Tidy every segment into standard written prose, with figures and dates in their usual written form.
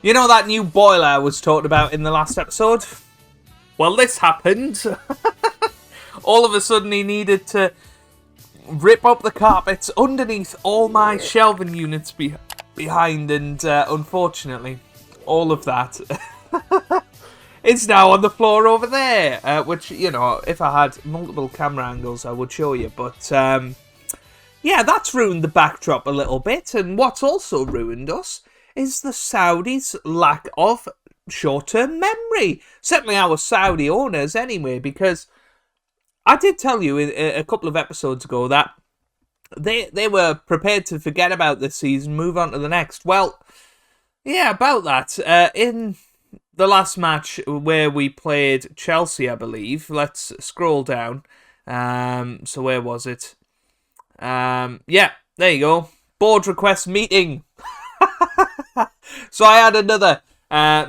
You know that new boiler I was talking about in the last episode? Well, this happened. All of a sudden he needed to rip up the carpets underneath all my shelving units behind, and unfortunately, all of that is now on the floor over there, which, you know, if I had multiple camera angles, I would show you, but yeah, that's ruined the backdrop a little bit, and what's also ruined us is the Saudis' lack of short-term memory. Certainly our Saudi owners, anyway, because I did tell you a couple of episodes ago that they were prepared to forget about this season, move on to the next. Well, yeah, about that. In the last match where we played Chelsea, I believe, let's scroll down. So where was it? Yeah, there you go. Board request meeting. So I had another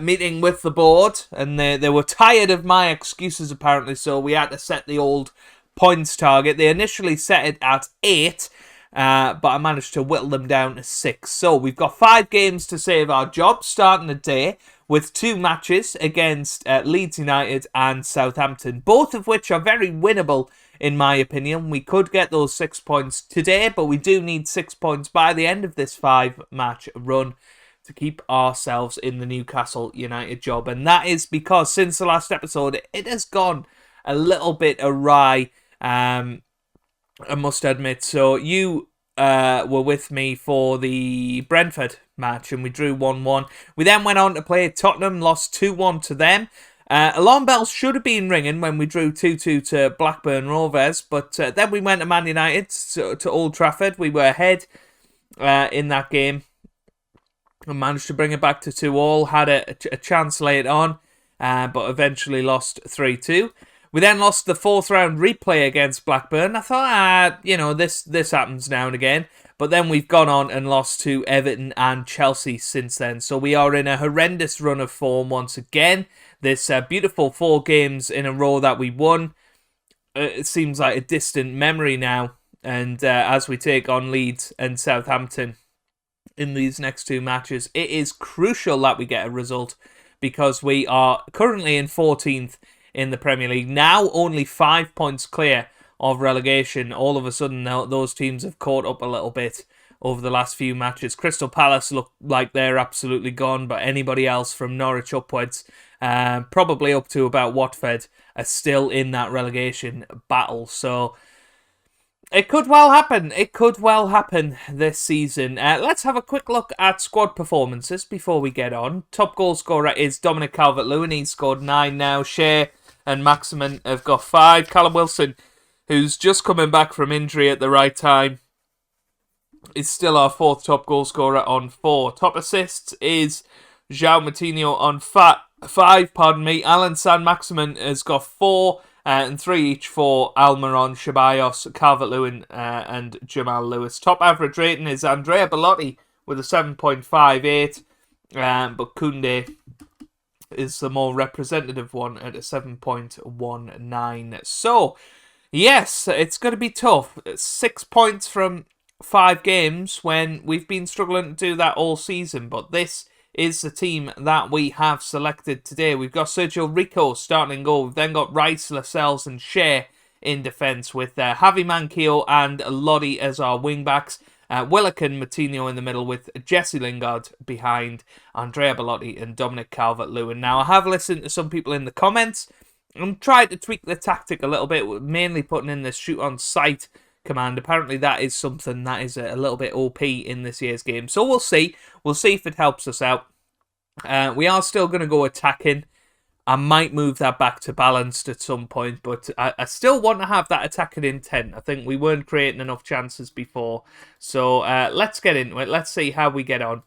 meeting with the board, and they were tired of my excuses apparently, so we had to set the old points target. They initially set it at 8, but I managed to whittle them down to 6. So we've got 5 games to save our job, starting today with 2 matches against Leeds United and Southampton, both of which are very winnable in my opinion. We could get those 6 points today, but we do need 6 points by the end of this 5-match run to keep ourselves in the Newcastle United job. And that is because since the last episode, it has gone a little bit awry, I must admit. So you were with me for the Brentford match, and we drew 1-1. We then went on to play Tottenham, lost 2-1 to them. Alarm bells should have been ringing when we drew 2-2 to Blackburn Rovers, but then we went to Man United, to Old Trafford. We were ahead in that game and managed to bring it back to 2-2, had a chance late on, but eventually lost 3-2. We then lost the 4th round replay against Blackburn. I thought, you know, this happens now and again. But then we've gone on and lost to Everton and Chelsea since then. So we are in a horrendous run of form once again. This beautiful 4 games in a row that we won, it seems like a distant memory now. And as we take on Leeds and Southampton in these next 2 matches, it is crucial that we get a result, because we are currently in 14th in the Premier League, now only 5 points clear of relegation. All of a sudden now those teams have caught up a little bit over the last few matches. Crystal Palace look like they're absolutely gone, but anybody else from Norwich upwards, probably up to about Watford, are still in that relegation battle. So it could well happen. It could well happen this season. Let's have a quick look at squad performances before we get on. Top goal scorer is Dominic Calvert-Lewin. He's scored 9 now. Shea and Maximin have got 5. Callum Wilson, who's just coming back from injury at the right time, is still our 4th top goal scorer on 4. Top assists is João Moutinho on 5. Alan San-Maximin has got 4. And 3 each for Almiron, Ceballos, Calvert-Lewin and Jamal Lewis. Top average rating is Andrea Belotti with a 7.58, but Koundé is the more representative one at a 7.19. So, yes, it's going to be tough. 6 points from 5 games when we've been struggling to do that all season, but this is the team that we have selected today. We've got Sergio Rico starting in goal. We've then got Rice, Lascelles and Shea in defence, with Javi Manquillo and Lodi as our wing-backs. Willock and Moutinho in the middle, with Jesse Lingard behind Andrea Belotti and Dominic Calvert-Lewin. Now, I have listened to some people in the comments and tried to tweak the tactic a little bit, mainly putting in the shoot on sight command. Apparently that is something that is a little bit OP in this year's game. So we'll see. We'll see if it helps us out. We are still going to go attacking. I might move that back to balanced at some point, but I still want to have that attacking intent. I think we weren't creating enough chances before. So let's get into it. Let's see how we get on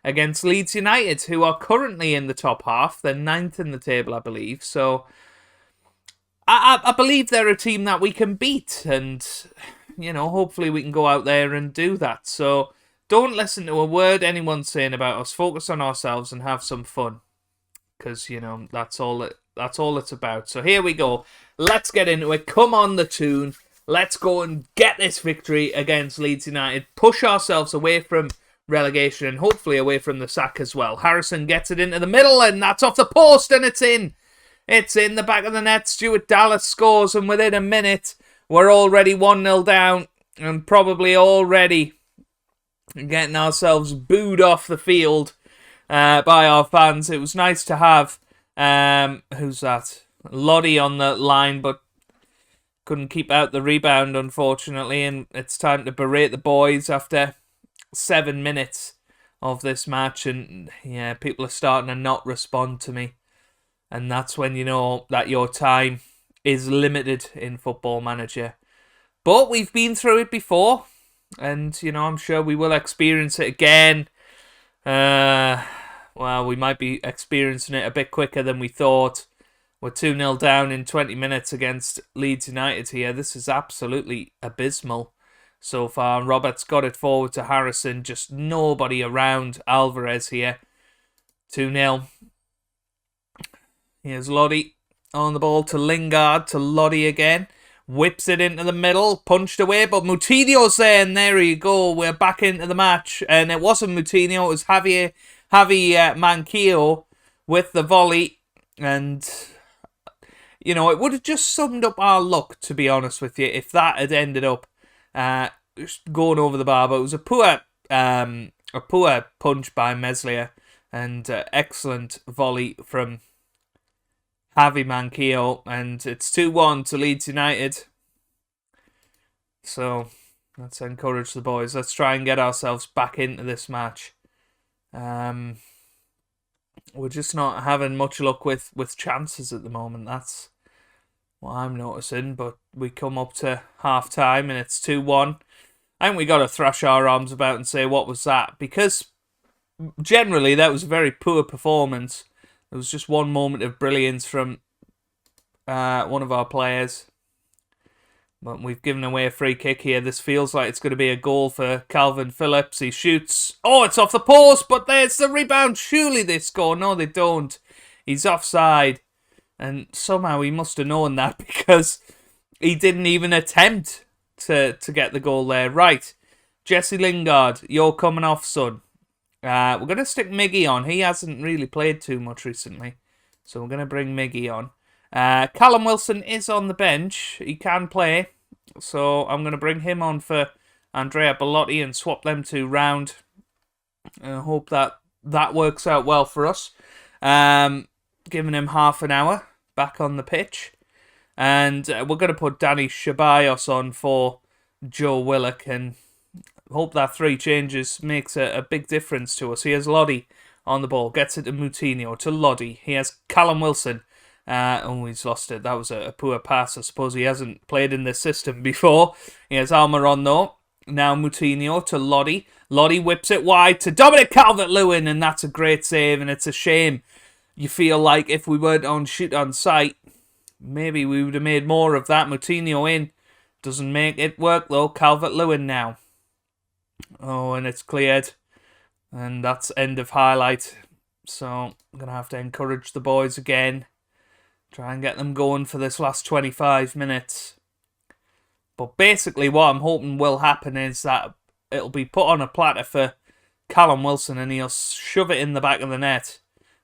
against Leeds United, who are currently in the top half. They're 9th in the table, I believe. So I believe they're a team that we can beat, and, you know, hopefully we can go out there and do that. So don't listen to a word anyone's saying about us. Focus on ourselves and have some fun, because, you know, that's all it's about. So here we go. Let's get into it. Come on, the tune. Let's go and get this victory against Leeds United. Push ourselves away from relegation and hopefully away from the sack as well. Harrison gets it into the middle and that's off the post and it's in. It's in the back of the net. Stuart Dallas scores and within a minute we're already 1-0 down and probably already getting ourselves booed off the field by our fans. It was nice to have, who's that? Lottie on the line, but couldn't keep out the rebound, unfortunately, and it's time to berate the boys after 7 minutes of this match, and yeah, people are starting to not respond to me, and that's when you know that your time is limited in Football Manager. But we've been through it before, and you know, I'm sure we will experience it again. Well, we might be experiencing it a bit quicker than we thought. We're 2-0 down in 20 minutes against Leeds United here. This is absolutely abysmal so far. Roberts got it forward to Harrison. Just nobody around Alvarez here. 2-0. Here's Lottie on the ball to Lingard, to Lottie again. Whips it into the middle, punched away, but Moutinho's there, and there you go. We're back into the match. And it wasn't Moutinho, it was Javi Manquillo with the volley. And, you know, it would have just summed up our luck, to be honest with you, if that had ended up going over the bar. But it was a poor punch by Meslier, and excellent volley from Javi Manquillo, and it's 2-1 to Leeds United. So let's encourage the boys. Let's try and get ourselves back into this match. We're just not having much luck with chances at the moment. That's what I'm noticing. But we come up to half time and it's 2-1. I think we got to thrash our arms about and say, what was that? Because generally that was a very poor performance. There was just one moment of brilliance from one of our players. But we've given away a free kick here. This feels like it's going to be a goal for Calvin Phillips. He shoots. Oh, it's off the post, but there's the rebound. Surely they score. No, they don't. He's offside. And somehow he must have known that because he didn't even attempt to get the goal there. Right. Jesse Lingard, you're coming off, son. We're going to stick Miggy on. He hasn't really played too much recently. So we're going to bring Miggy on. Callum Wilson is on the bench. He can play. So I'm going to bring him on for Andrea Bellotti and swap them two round. I hope that works out well for us. Giving him half an hour back on the pitch. And we're going to put Danny Ceballos on for Joe Willock, and hope that 3 changes makes a big difference to us. Here's Lottie on the ball. Gets it to Moutinho. To Lottie. He has Callum Wilson. Oh, he's lost it. That was a poor pass. I suppose he hasn't played in this system before. He has Almiron though. Now Moutinho to Lottie. Lottie whips it wide to Dominic Calvert-Lewin, and that's a great save, and it's a shame. You feel like if we weren't on shoot on sight, maybe we would have made more of that. Moutinho in. Doesn't make it work though. Calvert-Lewin now. Oh, and it's cleared. And that's end of highlight. So I'm going to have to encourage the boys again. Try and get them going for this last 25 minutes. But basically what I'm hoping will happen is that it'll be put on a platter for Callum Wilson and he'll shove it in the back of the net.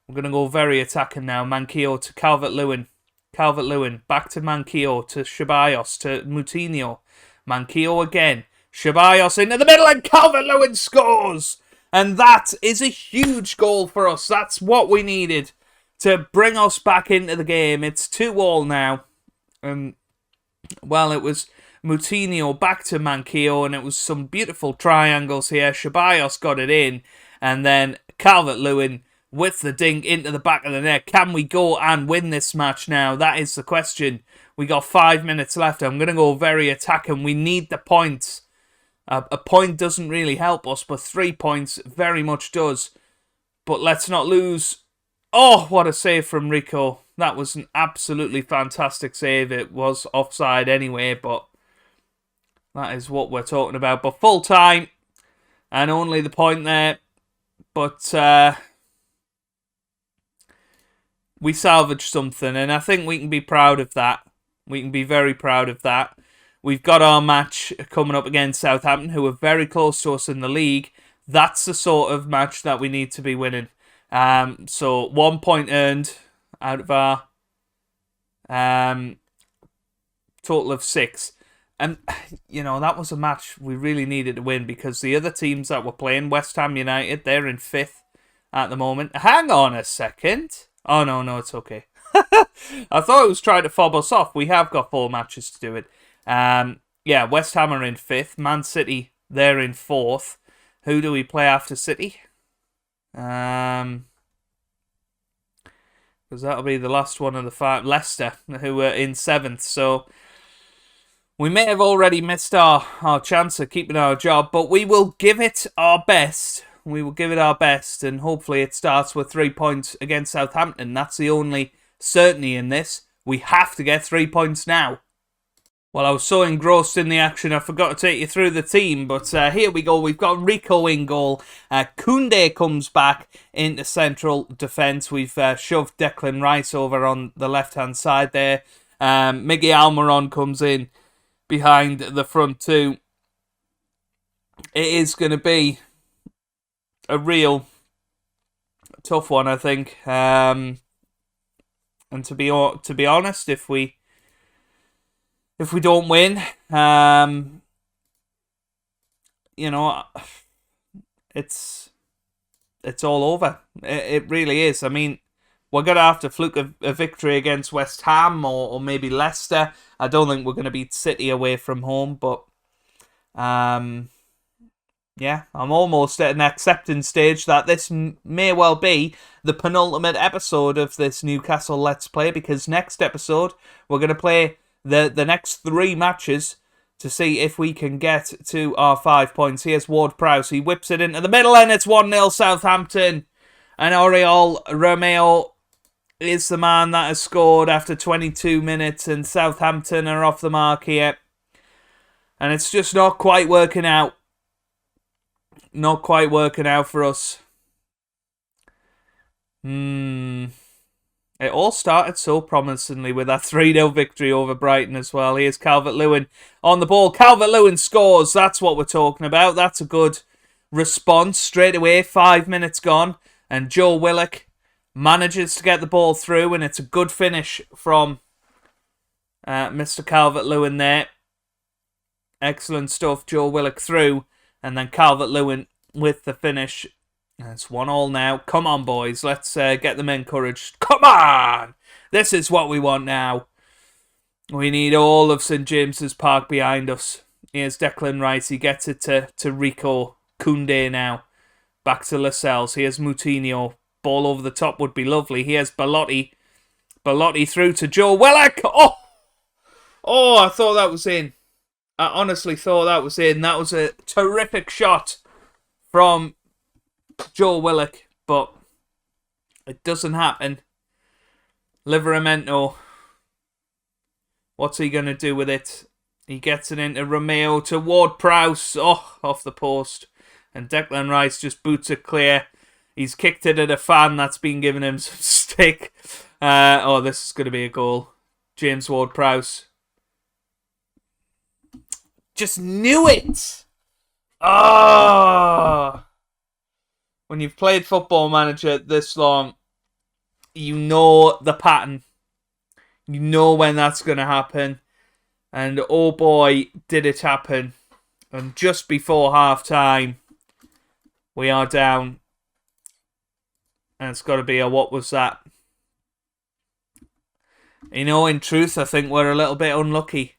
We're going to go very attacking now. Manquillo to Calvert-Lewin. Calvert-Lewin back to Manquillo to Ceballos to Moutinho. Manquillo again. Ceballos into the middle and Calvert-Lewin scores! And that is a huge goal for us. That's what we needed to bring us back into the game. It's 2-2 now. Well, it was Moutinho back to Manquillo and it was some beautiful triangles here. Ceballos got it in and then Calvert-Lewin with the dink into the back of the net. Can we go and win this match now? That is the question. We got 5 minutes left. I'm going to go very attacking. We need the points. A point doesn't really help us, but 3 points very much does. But let's not lose. Oh, what a save from Rico. That was an absolutely fantastic save. It was offside anyway, but that is what we're talking about. But full time, and only the point there. But we salvaged something, and I think we can be proud of that. We can be very proud of that. We've got our match coming up against Southampton, who are very close to us in the league. That's the sort of match that we need to be winning. So 1 point earned out of our total of 6. And, that was a match we really needed to win because the other teams that were playing, West Ham United, they're in 5th at the moment. Hang on a second. Oh, no, it's okay. I thought it was trying to fob us off. We have got 4 matches to do it. West Ham are in 5th. Man City, they're in 4th. Who do we play after City? Because that'll be the last one of the 5. Leicester, who are in 7th. So we may have already missed our chance of keeping our job, but we will give it our best. We will give it our best, and hopefully it starts with 3 points against Southampton. That's the only certainty in this. We have to get 3 points now. Well, I was so engrossed in the action, I forgot to take you through the team. But here we go. We've got Rico in goal. Koundé comes back into central defence. We've shoved Declan Rice over on the left-hand side there. Miggy Almiron comes in behind the front two. It is going to be a real tough one, I think. And to be honest, if we don't win, it's all over. It really is. I mean, we're going to have to fluke a victory against West Ham or maybe Leicester. I don't think we're going to beat City away from home, but I'm almost at an acceptance stage that this may well be the penultimate episode of this Newcastle Let's Play, because next episode we're going to play the next 3 matches to see if we can get to our 5 points. Here's Ward-Prowse. He whips it into the middle and it's 1-0 Southampton. And Oriol Romeo is the man that has scored after 22 minutes, and Southampton are off the mark here. And it's just not quite working out. Not quite working out for us. It all started so promisingly with that 3-0 victory over Brighton as well. Here's Calvert-Lewin on the ball. Calvert-Lewin scores. That's what we're talking about. That's a good response straight away. 5 minutes gone. And Joe Willock manages to get the ball through. And it's a good finish from Mr. Calvert-Lewin there. Excellent stuff. Joe Willock through. And then Calvert-Lewin with the finish. And it's 1-1 now. Come on, boys. Let's get them encouraged. Come on! This is what we want now. We need all of St. James's Park behind us. Here's Declan Rice. He gets it to Rico. Koundé now. Back to Lascelles. Here's Moutinho. Ball over the top would be lovely. Here's Belotti. Belotti through to Joe Willock. Oh, I thought that was in. I honestly thought that was in. That was a terrific shot from Joe Willock, but it doesn't happen. Livramento, what's he going to do with it? He gets it into Romeo to Ward-Prowse. Oh, off the post. And Declan Rice just boots it clear. He's kicked it at a fan that's been giving him some stick. This is going to be a goal. James Ward-Prowse. Just knew it! When you've played Football Manager this long, you know the pattern. You know when that's going to happen. And oh boy, did it happen. And just before half-time, we are down. And it's got to be a what was that? In truth, I think we're a little bit unlucky.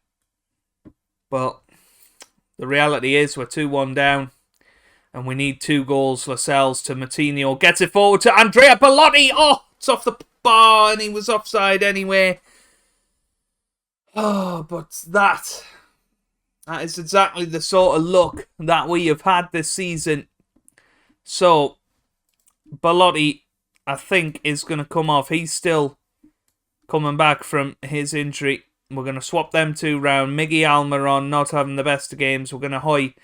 But the reality is we're 2-1 down. And we need 2 goals. Lascelles to Moutinho. Gets it forward to Andrea Belotti. Oh, it's off the bar and he was offside anyway. Oh, but that is exactly the sort of luck that we have had this season. So, Belotti, I think, is going to come off. He's still coming back from his injury. We're going to swap them 2 round. Miggy Almiron not having the best of games. We're going to hoy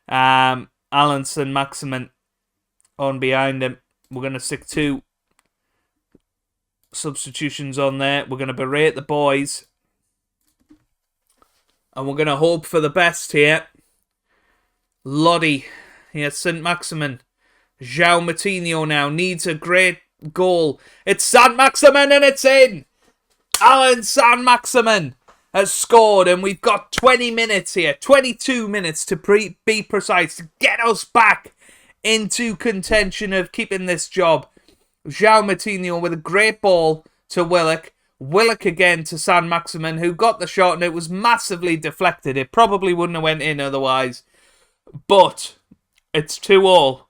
Alanson Maximin on behind him. We're going to stick 2 substitutions on there. We're going to berate the boys. And we're going to hope for the best here. Loddy Here's St. Maximin. João Moutinho now needs a great goal. It's St. Maximin and it's in! Alan St. Maximin has scored, and we've got 20 minutes here. 22 minutes to be precise, to get us back into contention of keeping this job. João Moutinho with a great ball to Willock. Willock again to St. Maximin, who got the shot, and it was massively deflected. It probably wouldn't have went in otherwise. But it's 2-2.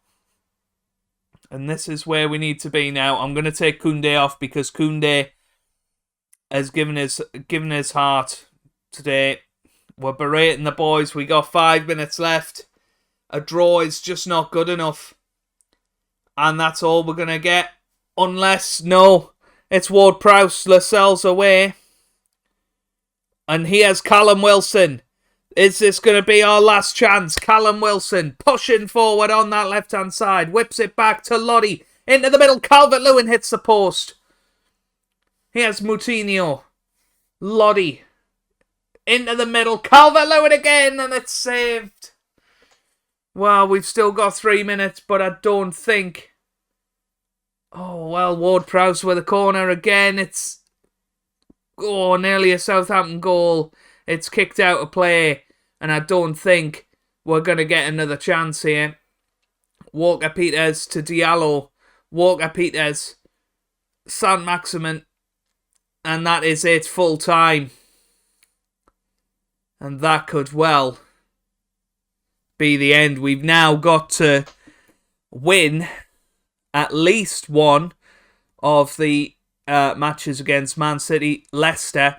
And this is where we need to be now. I'm going to take Koundé off because Koundé has given his heart today. We're berating the boys. We got 5 minutes left. A draw is just not good enough. And that's all we're going to get. Unless, no, it's Ward-Prowse. Lascelles away. And here's Callum Wilson. Is this going to be our last chance? Callum Wilson pushing forward on that left-hand side. Whips it back to Lodi. Into the middle. Calvert-Lewin hits the post. Here's Moutinho. Lodi. Into the middle. Calvert-Lewin again. And it's saved. Well, we've still got 3 minutes, but I don't think... Oh, well, Ward-Prowse with a corner again. It's... Oh, nearly a Southampton goal. It's kicked out of play. And I don't think we're going to get another chance here. Walker-Peters to Diallo. Walker-Peters. St. Maximin. And that is it, full time. And that could well be the end. We've now got to win at least one of the matches against Man City, Leicester,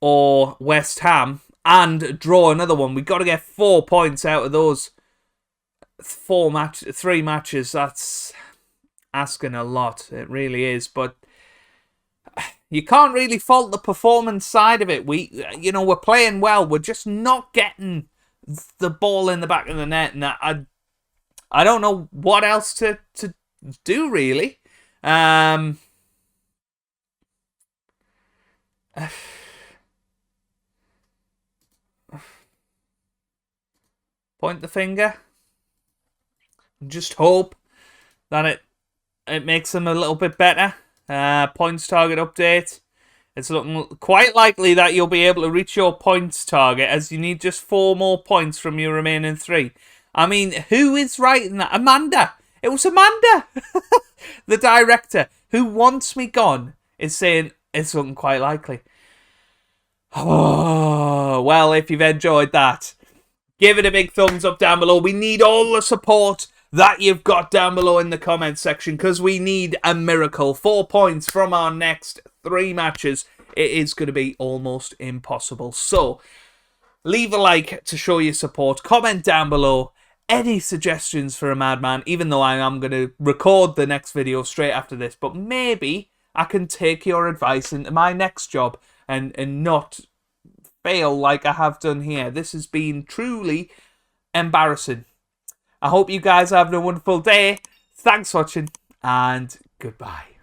or West Ham, and draw another one. We've got to get 4 points out of those 3 matches. That's asking a lot. It really is, but you can't really fault the performance side of it. We're playing well. We're just not getting the ball in the back of the net, and I don't know what else to do really. Point the finger. Just hope that it makes them a little bit better. Points target update. It's looking quite likely that you'll be able to reach your points target, as you need just 4 more points from your remaining 3. I mean, who is writing that? Amanda! It was Amanda! The director, who wants me gone, is saying it's looking quite likely. Oh, well, if you've enjoyed that, give it a big thumbs up down below. We need all the support that you've got down below in the comments section, because we need a miracle. 4 points from our next 3 matches. It is going to be almost impossible. So, leave a like to show your support. Comment down below any suggestions for a madman, even though I am going to record the next video straight after this. But maybe I can take your advice into my next job and not fail like I have done here. This has been truly embarrassing. I hope you guys are having a wonderful day. Thanks for watching, and goodbye.